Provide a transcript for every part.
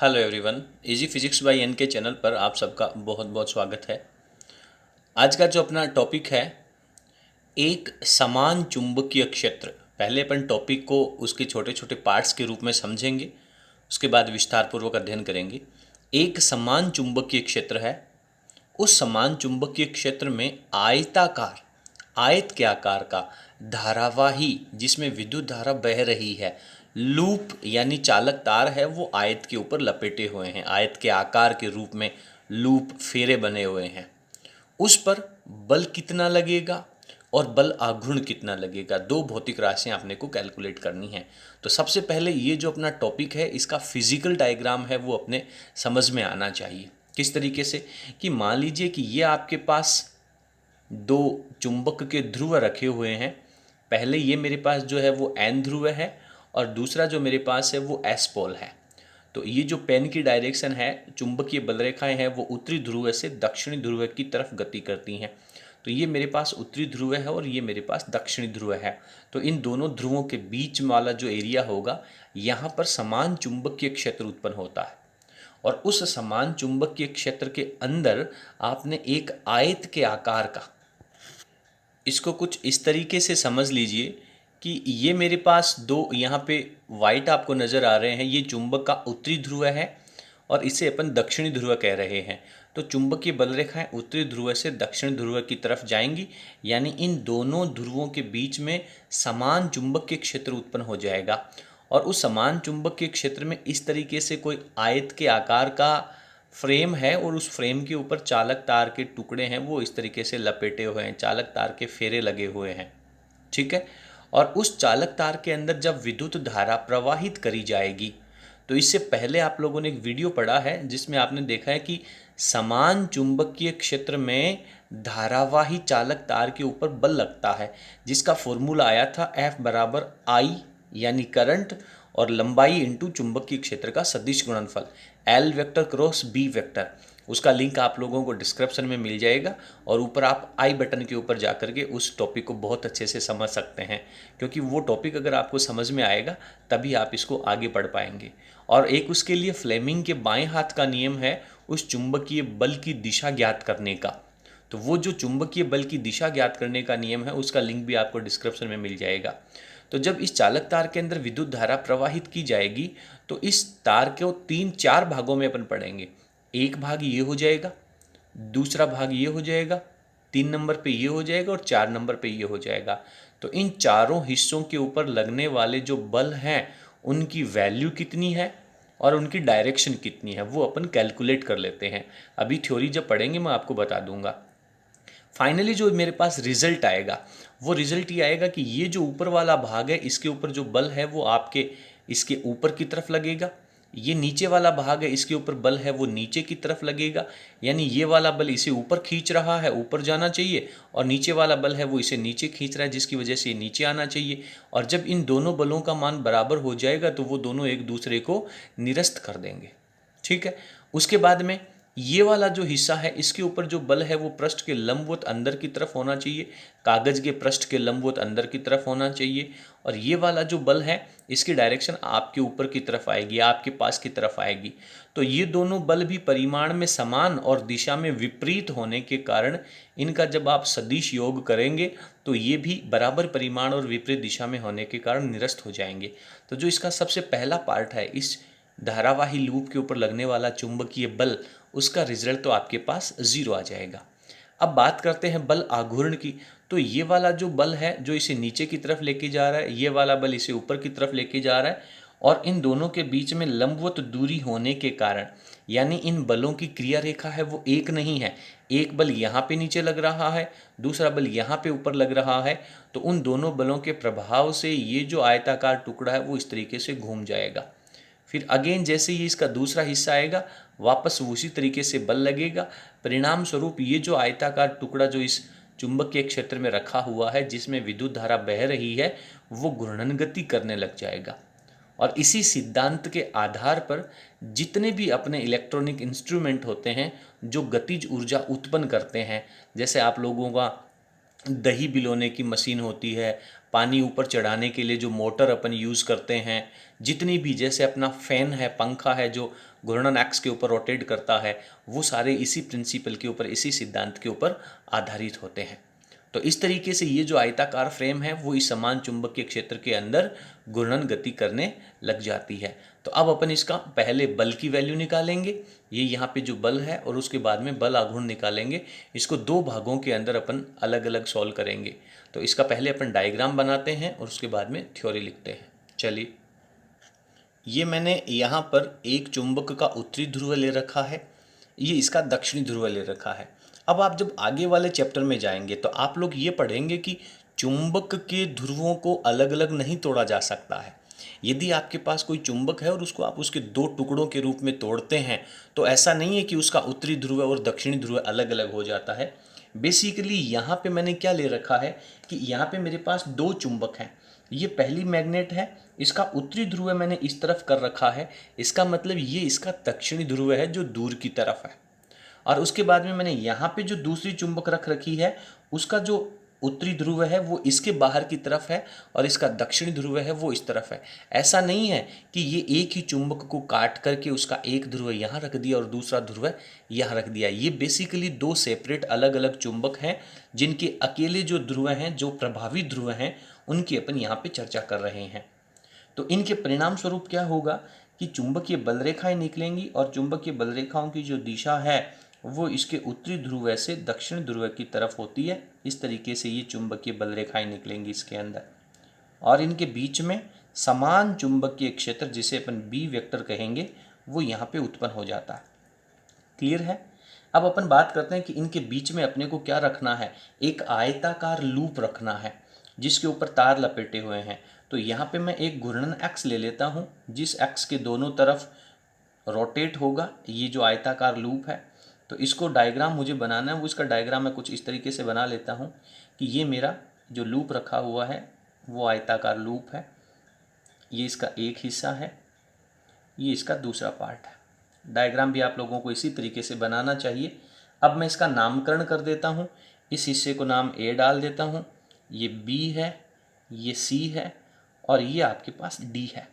Hello everyone, easy physics by N K channel पर आप सबका बहुत बहुत स्वागत है। आज का जो अपना टॉपिक है, एक समान चुंबकीय क्षेत्र। पहले अपन टॉपिक को उसके छोटे छोटे पार्ट्स के रूप में समझेंगे, उसके बाद विस्तारपूर्वक अध्ययन करेंगे। एक समान चुंबकीय क्षेत्र है। उस समान चुंबकीय क्षेत्र में आयताकार, आयत के आकार का धारावाही, जिसमें विद्युत धारा बह रही है, लूप यानी चालक तार है, वो आयत के ऊपर लपेटे हुए हैं। आयत के आकार के रूप में लूप फेरे बने हुए हैं। उस पर बल कितना लगेगा और बल आघूर्ण कितना लगेगा, दो भौतिक राशियां आपने को कैलकुलेट करनी है। तो सबसे पहले ये जो अपना टॉपिक है, इसका फिजिकल डायग्राम है वो अपने समझ में आना चाहिए। किस तरीके से कि मान लीजिए कि ये आपके पास दो चुंबक के ध्रुव रखे हुए हैं। पहले ये मेरे पास जो है वो एन ध्रुव है और दूसरा जो मेरे पास है वो एस पोल है। तो ये जो पेन की डायरेक्शन है, चुंबकीय बल रेखाएं हैं, वो उत्तरी ध्रुव से दक्षिणी ध्रुव की तरफ गति करती हैं। तो ये मेरे पास उत्तरी ध्रुव है और ये मेरे पास दक्षिणी ध्रुव है। तो इन दोनों ध्रुवों के बीच वाला जो एरिया होगा, यहाँ पर समान चुंबकीय क्षेत्र उत्पन्न होता है। और उस समान चुंबकीय क्षेत्र के अंदर आपने एक आयत के आकार का, इसको कुछ इस तरीके से समझ लीजिए कि ये मेरे पास दो यहाँ पे वाइट आपको नज़र आ रहे हैं, ये चुंबक का उत्तरी ध्रुव है और इसे अपन दक्षिणी ध्रुव कह रहे हैं। तो चुंबकीय बल रेखाएं उत्तरी ध्रुव से दक्षिण ध्रुव की तरफ जाएंगी, यानी इन दोनों ध्रुवों के बीच में समान चुंबकीय क्षेत्र उत्पन्न हो जाएगा। और उस समान चुंबकीय क्षेत्र में इस तरीके से कोई आयत के आकार का फ्रेम है और उस फ्रेम के ऊपर चालक तार के टुकड़े हैं, वो इस तरीके से लपेटे हुए हैं, चालक तार के फेरे लगे हुए हैं। ठीक है। और उस चालक तार के अंदर जब विद्युत धारा प्रवाहित करी जाएगी, तो इससे पहले आप लोगों ने एक वीडियो पढ़ा है जिसमें आपने देखा है कि समान चुंबकीय क्षेत्र में धारावाही चालक तार के ऊपर बल लगता है, जिसका फॉर्मूला आया था F बराबर I यानी करंट और लंबाई इंटू चुंबकीय क्षेत्र का सदिश गुणनफल, L vector cross B vector. उसका लिंक आप लोगों को डिस्क्रिप्शन में मिल जाएगा और ऊपर आप आई बटन के ऊपर जा करके उस टॉपिक को बहुत अच्छे से समझ सकते हैं, क्योंकि वो टॉपिक अगर आपको समझ में आएगा तभी आप इसको आगे पढ़ पाएंगे। और एक उसके लिए फ्लेमिंग के बाएं हाथ का नियम है उस चुंबकीय बल की दिशा ज्ञात करने का। तो वो जो चुंबकीय बल की दिशा ज्ञात करने का नियम है, उसका लिंक भी आपको डिस्क्रिप्शन में मिल जाएगा। तो जब इस चालक तार के अंदर विद्युत धारा प्रवाहित की जाएगी, तो इस तार को 3-4 भागों में अपन पढ़ेंगे। एक भाग ये हो जाएगा, दूसरा भाग ये हो जाएगा, 3 नंबर पे ये हो जाएगा और 4 नंबर पे ये हो जाएगा। तो इन चारों हिस्सों के ऊपर लगने वाले जो बल हैं, उनकी वैल्यू कितनी है और उनकी डायरेक्शन कितनी है, वो अपन कैलकुलेट कर लेते हैं। अभी थ्योरी जब पढ़ेंगे मैं आपको बता दूंगा। फाइनली जो मेरे पास रिजल्ट आएगा, वो रिजल्ट ये आएगा कि ये जो ऊपर वाला भाग है, इसके ऊपर जो बल है वो आपके इसके ऊपर की तरफ लगेगा। ये नीचे वाला भाग है, इसके ऊपर बल है वो नीचे की तरफ लगेगा। यानी ये वाला बल इसे ऊपर खींच रहा है, ऊपर जाना चाहिए, और नीचे वाला बल है वो इसे नीचे खींच रहा है, जिसकी वजह से ये नीचे आना चाहिए। और जब इन दोनों बलों का मान बराबर हो जाएगा तो वो दोनों एक दूसरे को निरस्त कर देंगे। ठीक है। उसके बाद में ये वाला जो हिस्सा है, इसके ऊपर जो बल है वो पृष्ठ के लंबवत अंदर की तरफ होना चाहिए, कागज के पृष्ठ के लंबवत अंदर की तरफ होना चाहिए। और ये वाला जो बल है, इसकी डायरेक्शन आपके ऊपर की तरफ आएगी, आपके पास की तरफ आएगी। तो ये दोनों बल भी परिमाण में समान और दिशा में विपरीत होने के कारण इनका जब आप सदिश योग करेंगे तो ये भी बराबर परिमाण और विपरीत दिशा में होने के कारण निरस्त हो जाएंगे। तो जो इसका सबसे पहला पार्ट है, इस धारावाही लूप के ऊपर लगने वाला चुंबकीय बल, उसका रिजल्ट तो आपके पास 0 आ जाएगा। अब बात करते हैं बल आघूर्ण की। तो ये वाला जो बल है जो इसे नीचे की तरफ लेके जा रहा है, ये वाला बल इसे ऊपर की तरफ लेके जा रहा है, और इन दोनों के बीच में लंबवत दूरी होने के कारण, यानी इन बलों की क्रिया रेखा है वो एक नहीं है। एक बल यहाँ पे नीचे लग रहा है, दूसरा बल यहाँ पे ऊपर लग रहा है। तो उन दोनों बलों के प्रभाव से ये जो आयताकार टुकड़ा है वो इस तरीके से घूम जाएगा। फिर अगेन जैसे ही इसका दूसरा हिस्सा आएगा, वापस उसी तरीके से बल लगेगा। परिणाम स्वरूप ये जो आयताकार टुकड़ा जो इस चुंबकीय क्षेत्र में रखा हुआ है, जिसमें विद्युत धारा बह रही है, वो घूर्णन गति करने लग जाएगा। और इसी सिद्धांत के आधार पर जितने भी अपने इलेक्ट्रॉनिक इंस्ट्रूमेंट होते हैं जो गतिज ऊर्जा उत्पन्न करते हैं, जैसे आप लोगों का दही बिलोने की मशीन होती है, पानी ऊपर चढ़ाने के लिए जो मोटर अपन यूज़ करते हैं, जितनी भी, जैसे अपना फैन है, पंखा है जो घूर्णन एक्स के ऊपर रोटेट करता है, वो सारे इसी प्रिंसिपल के ऊपर, इसी सिद्धांत के ऊपर आधारित होते हैं। तो इस तरीके से ये जो आयताकार फ्रेम है वो इस समान चुंबकीय क्षेत्र के अंदर घूर्णन गति करने लग जाती है। तो अब अपन इसका पहले बल की वैल्यू निकालेंगे, ये यहाँ पे जो बल है, और उसके बाद में बल आघूर्ण निकालेंगे। इसको दो भागों के अंदर अपन अलग अलग सॉल्व करेंगे। तो इसका पहले अपन डायग्राम बनाते हैं और उसके बाद में थ्योरी लिखते हैं। चलिए, ये मैंने यहाँ पर एक चुंबक का उत्तरी ध्रुव ले रखा है, ये इसका दक्षिणी ध्रुव ले रखा है। अब आप जब आगे वाले चैप्टर में जाएंगे तो आप लोग ये पढ़ेंगे कि चुंबक के ध्रुवों को अलग अलग नहीं तोड़ा जा सकता है। यदि आपके पास कोई चुंबक है और उसको आप उसके दो टुकड़ों के रूप में तोड़ते हैं तो ऐसा नहीं है कि उसका उत्तरी ध्रुव और दक्षिणी ध्रुव अलग अलग हो जाता है। बेसिकली यहाँ पे मैंने क्या ले रखा है कि यहाँ पे मेरे पास दो चुंबक हैं। ये पहली मैग्नेट है, इसका उत्तरी ध्रुव मैंने इस तरफ कर रखा है, इसका मतलब ये इसका दक्षिणी ध्रुव है जो दूर की तरफ है। और उसके बाद में मैंने यहाँ पे जो दूसरी चुंबक रख रखी है, उसका जो उत्तरी ध्रुव है वो इसके बाहर की तरफ है और इसका दक्षिणी ध्रुव है वो इस तरफ है। ऐसा नहीं है कि ये एक ही चुंबक को काट करके उसका एक ध्रुव यहाँ रख दिया और दूसरा ध्रुव यहाँ रख दिया। ये बेसिकली दो सेपरेट अलग अलग चुंबक हैं जिनके अकेले जो ध्रुव हैं, जो प्रभावी ध्रुव हैं, उनकी अपन यहाँ पे चर्चा कर रहे हैं। तो इनके परिणाम स्वरूप क्या होगा कि चुंबकीय बल रेखाएं निकलेंगी और चुंबकीय बल रेखाओं की जो दिशा है वो इसके उत्तरी ध्रुव से दक्षिण ध्रुव की तरफ होती है। इस तरीके से ये चुंबकीय बल रेखाएं निकलेंगी इसके अंदर, और इनके बीच में समान चुंबकीय क्षेत्र, जिसे अपन बी वेक्टर कहेंगे, वो यहाँ पे उत्पन्न हो जाता है। क्लियर है? अब अपन बात करते हैं कि इनके बीच में अपने को क्या रखना है। एक आयताकार लूप रखना है जिसके ऊपर तार लपेटे हुए हैं। तो यहाँ पे मैं एक घूर्णन एक्स ले लेता हूँ जिस एक्स के दोनों तरफ रोटेट होगा ये जो आयताकार लूप है। तो इसको डायग्राम मुझे बनाना है, वो इसका डायग्राम मैं कुछ इस तरीके से बना लेता हूँ कि ये मेरा जो लूप रखा हुआ है वो आयताकार लूप है, ये इसका एक हिस्सा है, ये इसका दूसरा पार्ट है। डायग्राम भी आप लोगों को इसी तरीके से बनाना चाहिए। अब मैं इसका नामकरण कर देता हूँ। इस हिस्से को नाम ए डाल देता हूँ, ये बी है, ये सी है और ये आपके पास डी है।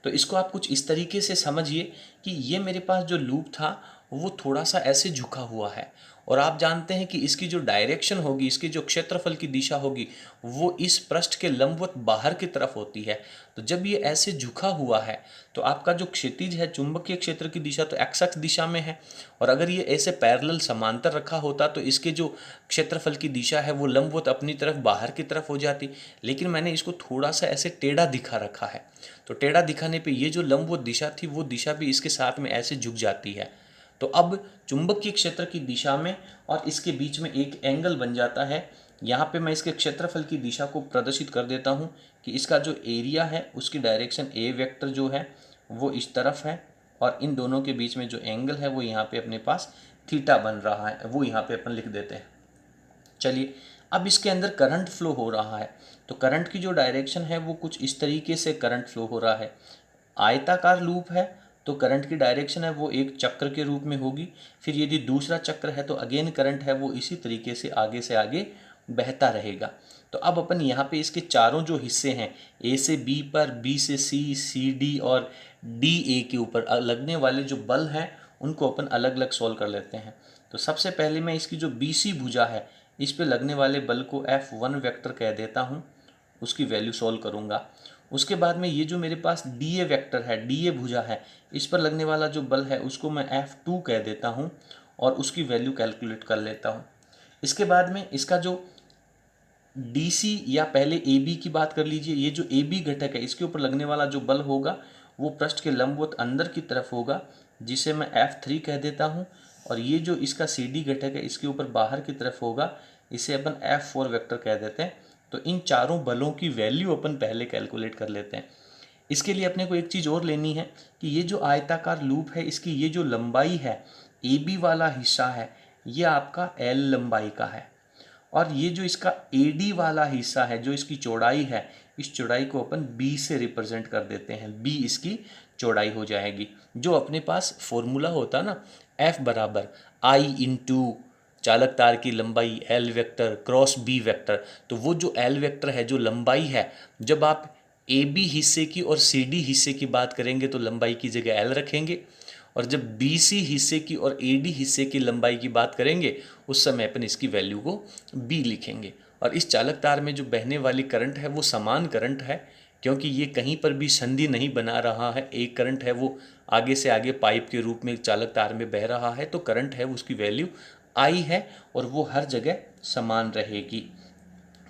तो इसको आप कुछ इस तरीके से समझिए कि ये मेरे पास जो लूप था वो थोड़ा सा ऐसे झुका हुआ है, और आप जानते हैं कि इसकी जो डायरेक्शन होगी, इसकी जो क्षेत्रफल की दिशा होगी, वो इस पृष्ठ के लंबवत बाहर की तरफ होती है। तो जब ये ऐसे झुका हुआ है तो आपका जो क्षैतिज है, चुंबकीय क्षेत्र की दिशा तो एक्स अक्ष दिशा में है, और अगर ये ऐसे पैरेलल समांतर रखा होता तो इसके जो क्षेत्रफल की दिशा है वो लंबवत अपनी तरफ बाहर की तरफ हो जाती। लेकिन मैंने इसको थोड़ा सा ऐसे टेढ़ा दिखा रखा है, तो टेढ़ा दिखाने पे ये जो लंबवत दिशा थी वो दिशा भी इसके साथ में ऐसे झुक जाती है। तो अब चुंबकीय क्षेत्र की दिशा में और इसके बीच में एक एंगल बन जाता है। यहाँ पे मैं इसके क्षेत्रफल की दिशा को प्रदर्शित कर देता हूँ कि इसका जो एरिया है उसकी डायरेक्शन ए वेक्टर जो है वो इस तरफ है, और इन दोनों के बीच में जो एंगल है वो यहाँ पे अपने पास थीटा बन रहा है, वो यहाँ पे अपन लिख देते हैं। चलिए, अब इसके अंदर करंट फ्लो हो रहा है। तो करंट की जो डायरेक्शन है वो कुछ इस तरीके से करंट फ्लो हो रहा है। आयताकार लूप है तो करंट की डायरेक्शन है वो एक चक्र के रूप में होगी। फिर यदि दूसरा चक्र है तो अगेन करंट है वो इसी तरीके से आगे बहता रहेगा। तो अब अपन यहाँ पे इसके चारों जो हिस्से हैं, ए से बी पर, बी से सी, सी डी और डी ए के ऊपर लगने वाले जो बल हैं उनको अपन अलग अलग सॉल्व कर लेते हैं। तो सबसे पहले मैं इसकी जो बी सी भुजा है इस पे लगने वाले बल को F1 वेक्टर कह देता हूँ, उसकी वैल्यू सॉल्व करूँगा। उसके बाद में ये जो मेरे पास डी ए वेक्टर है, डी ए भुजा है, इस पर लगने वाला जो बल है उसको मैं F2 कह देता हूँ और उसकी वैल्यू कैलकुलेट कर लेता हूँ। इसके बाद में इसका जो डी सी, या पहले ए बी की बात कर लीजिए, ये जो ए बी घटक है इसके ऊपर लगने वाला जो बल होगा वो पृष्ठ के लंबवत अंदर की तरफ होगा, जिसे मैं F3 कह देता हूँ। और ये जो इसका सी डी घटक है इसके ऊपर बाहर की तरफ होगा, इसे अपन F4 वेक्टर कह देते हैं। तो इन चारों बलों की वैल्यू अपन पहले कैलकुलेट कर लेते हैं। इसके लिए अपने को एक चीज़ और लेनी है कि ये जो आयताकार लूप है इसकी ये जो लंबाई है, ए बी वाला हिस्सा है, ये आपका L लंबाई का है, और ये जो इसका ए डी वाला हिस्सा है, जो इसकी चौड़ाई है, इस चौड़ाई को अपन b से रिप्रेजेंट कर देते हैं। b इसकी चौड़ाई हो जाएगी। जो अपने पास फॉर्मूला होता ना, F बराबर I इंटू चालक तार की लंबाई L vector cross B vector. तो वो जो एल वेक्टर है, जो लंबाई है, जब आप ए बी हिस्से की और सी डी हिस्से की बात करेंगे तो लंबाई की जगह एल रखेंगे, और जब बी सी हिस्से की और ए डी हिस्से की लंबाई की बात करेंगे उस समय अपन इसकी वैल्यू को बी लिखेंगे। और इस चालक तार में जो बहने वाली करंट है वो समान करंट है, क्योंकि ये कहीं पर भी संधि नहीं बना रहा है। एक करंट है वो आगे से आगे पाइप के रूप में चालक तार में बह रहा है, तो करंट है उसकी वैल्यू आई है और वो हर जगह समान रहेगी।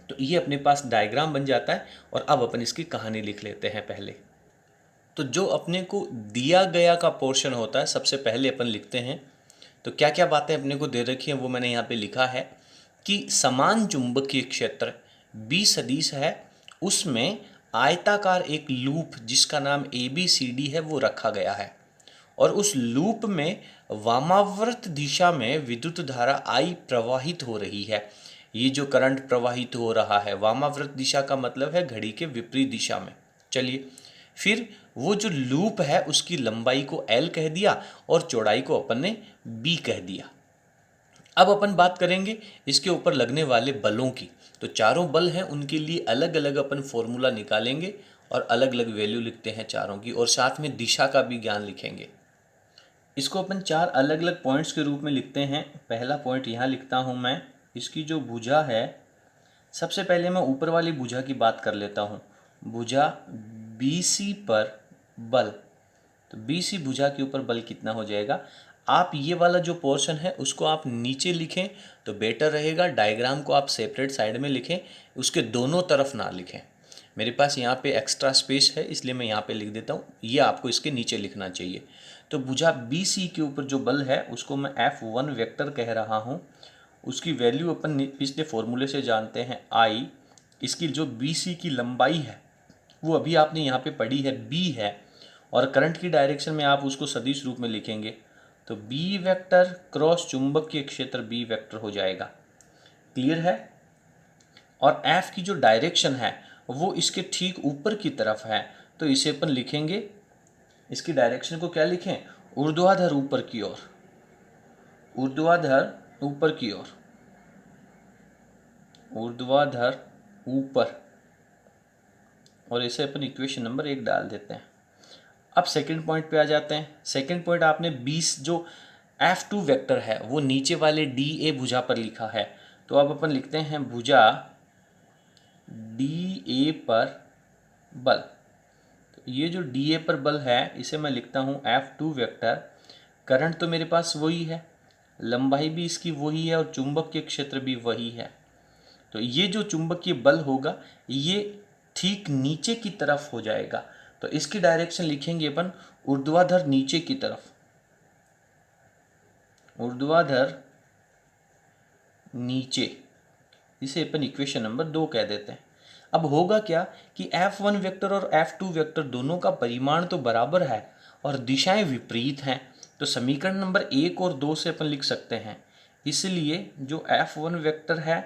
तो ये अपने पास डायग्राम बन जाता है। और अब अपन इसकी कहानी लिख लेते हैं पहले। तो जो अपने को दिया गया का पोर्शन होता है सबसे पहले अपन लिखते हैं। तो क्या क्या बातें अपने को दे रखी हैं वो मैंने यहाँ पे लिखा है कि समान चुंबकीय क्षेत्र बी सदिश है, उसमें आयताकार एक लूप जिसका नाम ए बी सी डी है वो रखा गया है, और उस लूप में वामावर्त दिशा में विद्युत धारा I प्रवाहित हो रही है। ये जो करंट प्रवाहित हो रहा है, वामावर्त दिशा का मतलब है घड़ी के विपरीत दिशा में। चलिए, फिर वो जो लूप है उसकी लंबाई को L कह दिया और चौड़ाई को अपन ने B कह दिया। अब अपन बात करेंगे इसके ऊपर लगने वाले बलों की। तो चारों बल हैं उनके लिए अलग अलग अपन फॉर्मूला निकालेंगे और अलग अलग वैल्यू लिखते हैं चारों की, और साथ में दिशा का भी ज्ञान लिखेंगे। इसको अपन चार अलग अलग पॉइंट्स के रूप में लिखते हैं। पहला पॉइंट यहाँ लिखता हूँ मैं, इसकी जो भुजा है, सबसे पहले मैं ऊपर वाली भुजा की बात कर लेता हूँ। भुजा BC पर बल, तो BC भुजा के ऊपर बल कितना हो जाएगा। आप ये वाला जो पोर्शन है उसको आप नीचे लिखें तो बेटर रहेगा। डायग्राम को आप सेपरेट साइड में लिखें, उसके दोनों तरफ ना लिखें। मेरे पास यहाँ पे एक्स्ट्रा स्पेस है इसलिए मैं यहाँ पे लिख देता हूँ, ये आपको इसके नीचे लिखना चाहिए। तो भुजा BC के ऊपर जो बल है उसको मैं F1 वेक्टर कह रहा हूँ। उसकी वैल्यू अपन पिछले फॉर्मूले से जानते हैं I। इसकी जो BC की लंबाई है वो अभी आपने यहाँ पे पढ़ी है B है, और करंट की डायरेक्शन में आप उसको सदिश रूप में लिखेंगे तो B वेक्टर क्रॉस चुंबकीय क्षेत्र B वेक्टर हो जाएगा। क्लियर है। और F की जो डायरेक्शन है वो इसके ठीक ऊपर की तरफ है, तो इसे अपन लिखेंगे, इसकी डायरेक्शन को क्या लिखें, ऊर्ध्वाधर ऊपर की ओर, ऊर्ध्वाधर ऊपर की ओर, ऊर्ध्वाधर ऊपर, और इसे अपन इक्वेशन नंबर 1 डाल देते हैं। अब सेकंड पॉइंट पे आ जाते हैं। सेकंड पॉइंट आपने 20 जो F2 वेक्टर है वो नीचे वाले DA भुजा पर लिखा है, तो अब अपन लिखते हैं भुजा DA पर बल। तो ये जो DA पर बल है इसे मैं लिखता हूँ F2 वेक्टर। करंट तो मेरे पास वही है, लंबाई भी इसकी वही है और चुंबकीय क्षेत्र भी वही है। तो ये जो चुंबकीय बल होगा ये ठीक नीचे की तरफ हो जाएगा, तो इसकी डायरेक्शन लिखेंगे अपन ऊर्ध्वाधर नीचे की तरफ, ऊर्ध्वाधर नीचे। इसे अपन इक्वेशन नंबर 2 कह देते हैं। अब होगा क्या कि F1 वेक्टर और F2 वेक्टर दोनों का परिमाण तो बराबर है और दिशाएं विपरीत हैं, तो समीकरण नंबर 1 और 2 से अपन लिख सकते हैं। इसलिए जो F1 वेक्टर है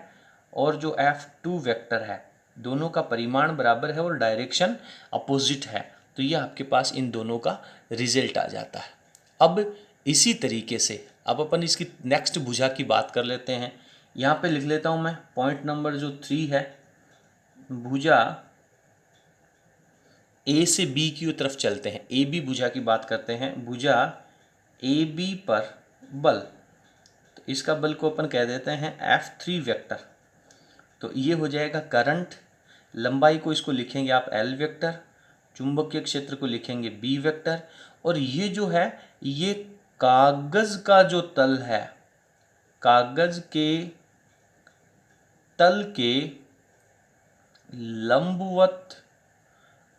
और जो F2 वेक्टर है दोनों का परिमाण बराबर है और डायरेक्शन अपोजिट है, तो ये आपके पास इन दोनों का रिजल्ट आ जाता है। अब इसी तरीके से अब अपन इसकी नेक्स्ट भुजा की बात कर लेते हैं। यहाँ पे लिख लेता हूँ मैं पॉइंट नंबर जो 3 है, भुजा A से B की तरफ चलते हैं, AB भुजा की बात करते हैं। भुजा AB पर बल, तो इसका बल को अपन कह देते हैं F3 वेक्टर। तो ये हो जाएगा करंट, लंबाई को इसको लिखेंगे आप L वेक्टर, चुंबकीय क्षेत्र को लिखेंगे B वेक्टर, और ये जो है ये कागज का जो तल है, कागज के तल के लंबवत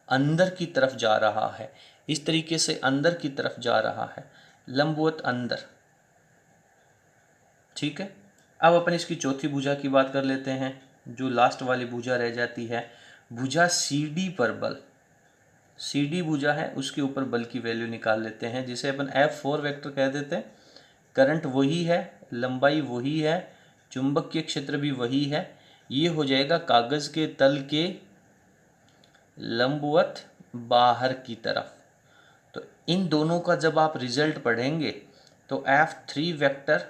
अंदर की तरफ जा रहा है। इस तरीके से अंदर की तरफ जा रहा है, लंबवत अंदर। ठीक है। अब अपन इसकी चौथी भुजा की बात कर लेते हैं, जो लास्ट वाली भुजा रह जाती है, भुजा CD पर बल। CD भुजा है उसके ऊपर बल की वैल्यू निकाल लेते हैं, जिसे अपन F4 वेक्टर कह देते हैं। करंट वही है, लंबाई वही है, चुंबकीय क्षेत्र भी वही है। ये हो जाएगा कागज के तल के लंबवत बाहर की तरफ। तो इन दोनों का जब आप रिजल्ट पढ़ेंगे तो F3 वेक्टर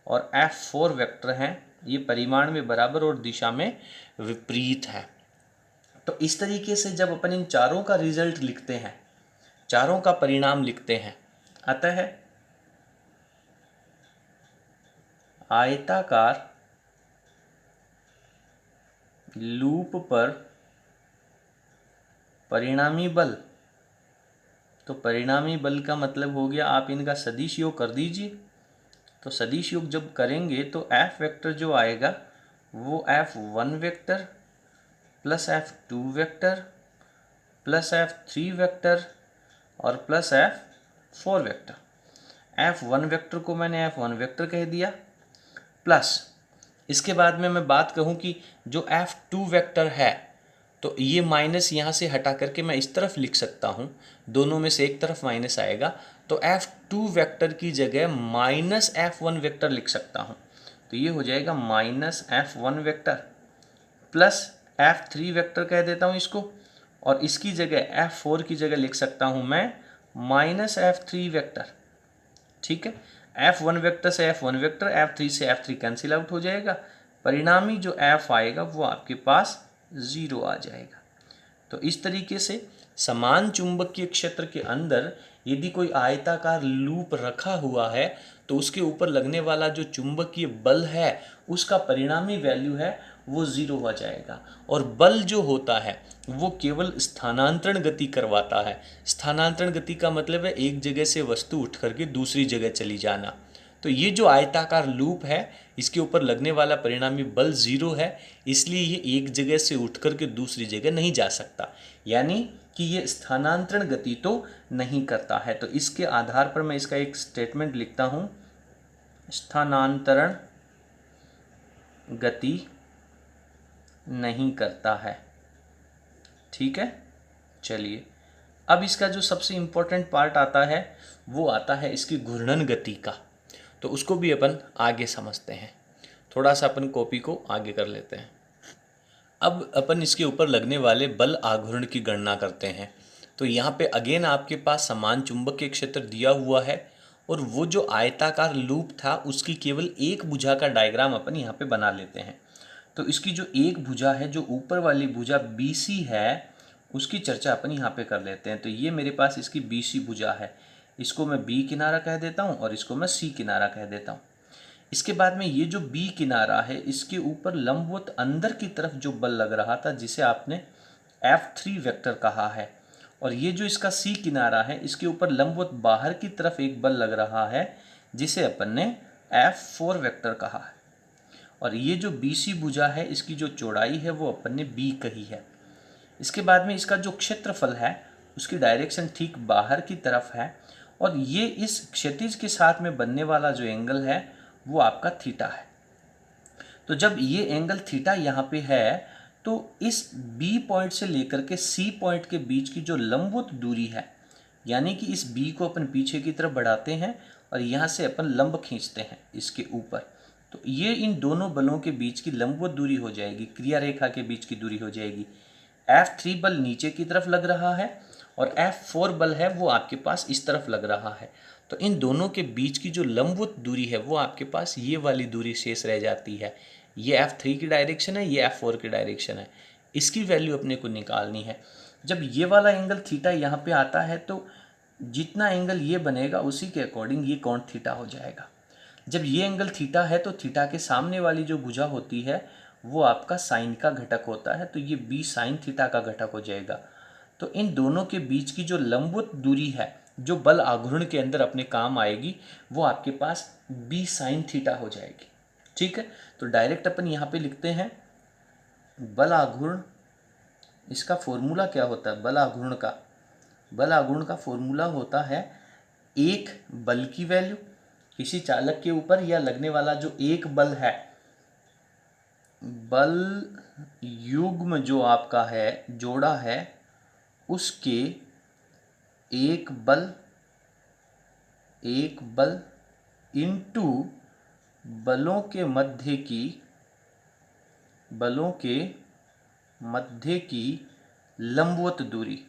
और F4 वेक्टर हैं, ये परिमाण में बराबर और दिशा में विपरीत है। तो इस तरीके से जब अपन इन चारों का रिजल्ट लिखते हैं, चारों का परिणाम लिखते हैं, अतः आयताकार लूप पर परिणामी बल, तो परिणामी बल का मतलब हो गया, आप इनका सदिश योग कर दीजिए। तो सदिश योग जब करेंगे तो F वेक्टर जो आएगा वो F1 vector plus F2 vector plus F3 vector और plus F4 vector. F1 vector को मैंने F1 वेक्टर कह दिया, प्लस इसके बाद में मैं बात कहूँ कि जो F2 वेक्टर है, तो ये माइनस यहाँ से हटा करके मैं इस तरफ लिख सकता हूँ, दोनों में से एक तरफ माइनस आएगा, तो F2 वेक्टर की जगह माइनस F1 वेक्टर लिख सकता हूँ। तो ये हो जाएगा minus F1 vector plus F3 vector कह देता हूँ इसको, और इसकी जगह F4 की जगह लिख सकता हूँ मैं माइनस F3 वेक्टर। ठीक है, F1 वेक्टर से F1 वेक्टर, F3 से F3 कैंसिल आउट हो जाएगा, परिणामी जो F आएगा वो आपके पास 0 आ जाएगा। तो इस तरीके से समान चुंबकीय क्षेत्र के अंदर यदि कोई आयताकार लूप रखा हुआ है तो उसके ऊपर लगने वाला जो चुंबकीय बल है उसका परिणामी वैल्यू है वो 0 हो जाएगा। और बल जो होता है वो केवल स्थानांतरण गति करवाता है। स्थानांतरण गति का मतलब है एक जगह से वस्तु उठ करके दूसरी जगह चली जाना। तो ये जो आयताकार लूप है इसके ऊपर लगने वाला परिणामी बल 0 है, इसलिए ये एक जगह से उठ करके दूसरी जगह नहीं जा सकता, यानी कि ये स्थानांतरण गति तो नहीं करता है। तो इसके आधार पर मैं इसका एक स्टेटमेंट लिखता हूँ, स्थानांतरण गति नहीं करता है। ठीक है, चलिए अब इसका जो सबसे इम्पोर्टेंट पार्ट आता है वो आता है इसकी घूर्णन गति का, तो उसको भी अपन आगे समझते हैं। थोड़ा सा अपन कॉपी को आगे कर लेते हैं। अब अपन इसके ऊपर लगने वाले बल आघूर्ण की गणना करते हैं। तो यहाँ पे अगेन आपके पास समान चुंबकीय क्षेत्र दिया हुआ है और वो जो आयताकार लूप था उसकी केवल एक भुजा का डायग्राम अपन यहाँ पे बना लेते हैं। तो इसकी जो एक भुजा है, जो ऊपर वाली भुजा BC है, उसकी चर्चा अपन यहाँ पे कर लेते हैं। तो ये मेरे पास इसकी BC भुजा है, इसको मैं B किनारा कह देता हूँ और इसको मैं C किनारा कह देता हूँ। इसके बाद में ये जो B किनारा है इसके ऊपर लंबवत अंदर की तरफ जो बल लग रहा था जिसे आपने F3 वेक्टर कहा है, और ये जो इसका C किनारा है इसके ऊपर लंबवत बाहर की तरफ एक बल लग रहा है जिसे अपन ने F4 वेक्टर कहा है। और ये जो BC भुजा है इसकी जो चौड़ाई है वो अपन ने B कही है। इसके बाद में इसका जो क्षेत्रफल है उसकी डायरेक्शन ठीक बाहर की तरफ है, और ये इस क्षैतिज के साथ में बनने वाला जो एंगल है वो आपका थीटा है। तो जब ये एंगल थीटा यहाँ पे है तो इस B पॉइंट से लेकर के C पॉइंट के बीच की जो लंबवत दूरी है, यानी कि इस B को अपन पीछे की तरफ बढ़ाते हैं और यहाँ से अपन लंब खींचते हैं इसके ऊपर, तो ये इन दोनों बलों के बीच की लंबवत दूरी हो जाएगी, क्रिया रेखा के बीच की दूरी हो जाएगी। F3 बल नीचे की तरफ लग रहा है और F4 बल है वो आपके पास इस तरफ लग रहा है। तो इन दोनों के बीच की जो लंबवत दूरी है वो आपके पास ये वाली दूरी शेष रह जाती है। ये F3 की डायरेक्शन है, ये F4 की डायरेक्शन है, इसकी वैल्यू अपने को निकालनी है। जब ये वाला एंगल थीटा यहाँ पे आता है तो जितना एंगल ये बनेगा उसी के अकॉर्डिंग ये कोण थीटा हो जाएगा। जब ये एंगल थीटा है तो थीटा के सामने वाली जो भुजा होती है वो आपका साइन का घटक होता है, तो ये B साइन थीटा का घटक हो जाएगा। तो इन दोनों के बीच की जो लंबवत दूरी है जो बल आघूर्ण के अंदर अपने काम आएगी वो आपके पास B साइन थीटा हो जाएगी। ठीक है, तो डायरेक्ट अपन यहाँ पे लिखते हैं बल आघूर्ण, इसका फॉर्मूला क्या होता है बल आघूर्ण का फॉर्मूला होता है एक बल की वैल्यू किसी चालक के ऊपर या लगने वाला जो एक बल है, बल युग्म जो आपका है जोड़ा है उसके एक बल इनटू बलों के मध्य की लंबवत दूरी,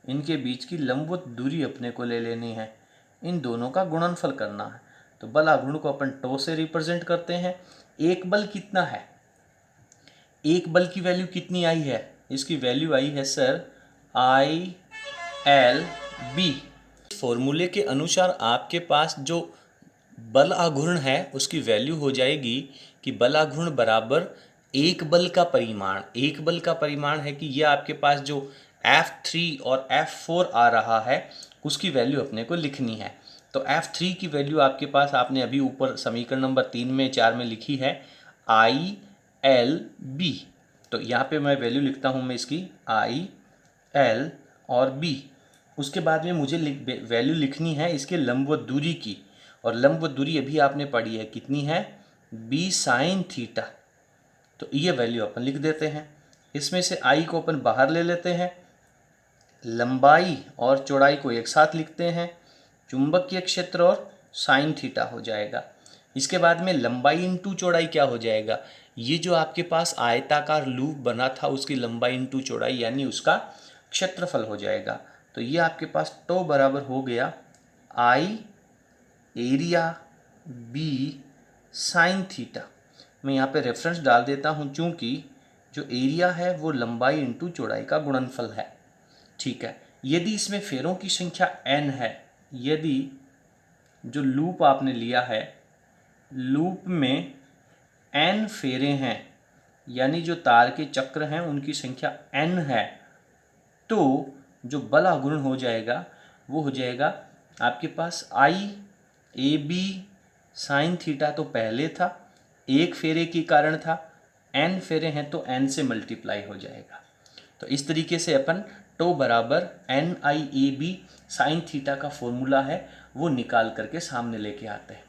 इनके बीच की लंबवत दूरी अपने को ले लेनी है, इन दोनों का गुणनफल करना है। तो बल आघूर्ण को अपन टो से रिप्रेजेंट करते हैं। एक बल कितना है, एक बल की वैल्यू कितनी आई है, इसकी वैल्यू आई है सर ILB। फॉर्मूले के अनुसार आपके पास जो बल आघूर्ण है उसकी वैल्यू हो जाएगी कि बल आघूर्ण बराबर एक बल का परिमाण। एक बल का परिमाण है कि यह आपके पास जो F3 और F4 आ रहा है उसकी वैल्यू अपने को लिखनी है। तो F3 की वैल्यू आपके पास आपने अभी ऊपर समीकरण नंबर 3 में 4 में लिखी है ILB। तो यहाँ पे मैं वैल्यू लिखता हूँ मैं इसकी IL और B। उसके बाद में मुझे वैल्यू लिखनी है इसके लंबवत दूरी की, और लंबवत दूरी अभी आपने पढ़ी है कितनी है, B sin थीटा। तो ये वैल्यू अपन लिख देते हैं। इसमें से I को अपन बाहर ले लेते हैं, लंबाई और चौड़ाई को एक साथ लिखते हैं, चुंबकीय क्षेत्र और साइन थीटा हो जाएगा। इसके बाद में लंबाई इंटू चौड़ाई क्या हो जाएगा, ये जो आपके पास आयताकार लूप बना था उसकी लंबाई इंटू चौड़ाई यानी उसका क्षेत्रफल हो जाएगा। तो ये आपके पास टो बराबर हो गया I area B sine theta. मैं यहाँ पे रेफरेंस डाल देता हूँ चूँकि जो एरिया है वो लंबाई इंटू चौड़ाई का गुणनफल है। ठीक है, यदि इसमें फेरों की संख्या n है, यदि जो लूप आपने लिया है लूप में n फेरे हैं यानी जो तार के चक्र हैं उनकी संख्या n है, तो जो बल आघूर्ण हो जाएगा वो हो जाएगा आपके पास IAB साइन थीटा। तो पहले था, एक फेरे के कारण था, n फेरे हैं तो n से मल्टीप्लाई हो जाएगा। तो इस तरीके से अपन टो बराबर NIAB साइन थीटा का फॉर्मूला है वो निकाल करके सामने लेके आते हैं।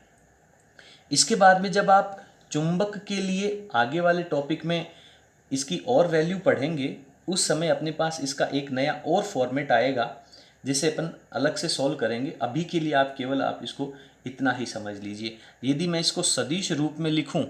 इसके बाद में जब आप चुंबक के लिए आगे वाले टॉपिक में इसकी और वैल्यू पढ़ेंगे उस समय अपने पास इसका एक नया और फॉर्मेट आएगा जिसे अपन अलग से सॉल्व करेंगे। अभी के लिए आप केवल आप इसको इतना ही समझ लीजिए। यदि मैं इसको सदिश रूप में लिखूं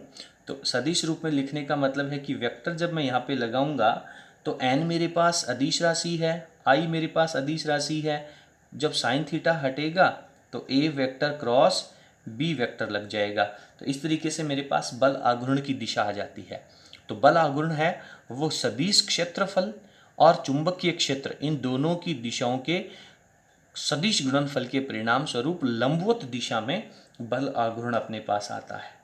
तो सदिश रूप में लिखने का मतलब है कि वेक्टर जब मैं यहाँ पे लगाऊंगा तो n मेरे पास अदिश राशि है, I मेरे पास अदिश राशि है। जब साइन थीटा हटेगा तो A vector cross B vector लग जाएगा। तो इस तरीके से मेरे पास बल आघूर्ण की दिशा आ जाती है। तो बल आघूर्ण है वो सदिश क्षेत्रफल और चुंबकीय क्षेत्र इन दोनों की दिशाओं के सदिश गुणनफल के परिणाम स्वरूप लंबवत दिशा में बल आघूर्ण अपने पास आता है।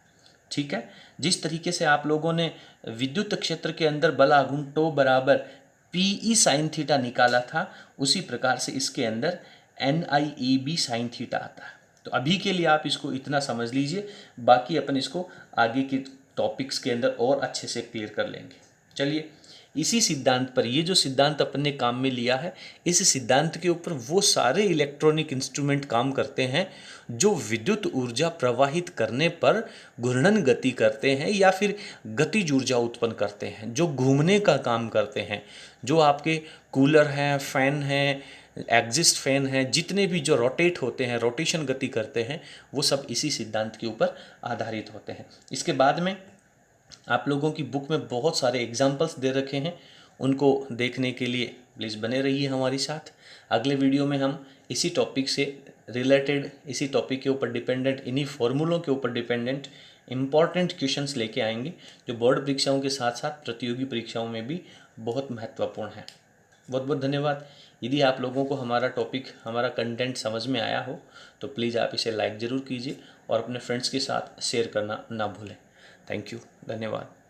ठीक है, जिस तरीके से आप लोगों ने विद्युत क्षेत्र के अंदर बल आघूर्ण टो बराबर PE साइन थीटा निकाला था उसी प्रकार से इसके अंदर NIAB साइन थीटा आता है। तो अभी के लिए आप इसको इतना समझ लीजिए, बाकी अपन इसको आगे के टॉपिक्स के अंदर और अच्छे से क्लियर कर लेंगे। चलिए, इसी सिद्धांत पर, ये जो सिद्धांत अपन ने काम में लिया है इस सिद्धांत के ऊपर वो सारे इलेक्ट्रॉनिक इंस्ट्रूमेंट काम करते हैं जो विद्युत ऊर्जा प्रवाहित करने पर घूर्णन गति करते हैं या फिर गतिज ऊर्जा उत्पन्न करते हैं, जो घूमने का काम करते हैं। जो आपके कूलर हैं, फैन हैं, एग्जिस्ट फैन हैं, जितने भी जो रोटेट होते हैं, रोटेशन गति करते हैं, वो सब इसी सिद्धांत के ऊपर आधारित होते हैं। इसके बाद में आप लोगों की बुक में बहुत सारे एग्जाम्पल्स दे रखे हैं, उनको देखने के लिए प्लीज़ बने रहिए हमारे साथ। अगले वीडियो में हम इसी टॉपिक से रिलेटेड, इसी टॉपिक के ऊपर डिपेंडेंट, इन्हीं फॉर्मूलों के ऊपर डिपेंडेंट इम्पॉर्टेंट क्वेश्चंस लेके आएंगे जो बोर्ड परीक्षाओं के साथ साथ प्रतियोगी परीक्षाओं में भी बहुत महत्वपूर्ण है। बहुत बहुत धन्यवाद। यदि आप लोगों को हमारा टॉपिक, हमारा कंटेंट समझ में आया हो तो प्लीज़ आप इसे लाइक ज़रूर कीजिए और अपने फ्रेंड्स के साथ शेयर करना ना भूलें। थैंक यू, धन्यवाद।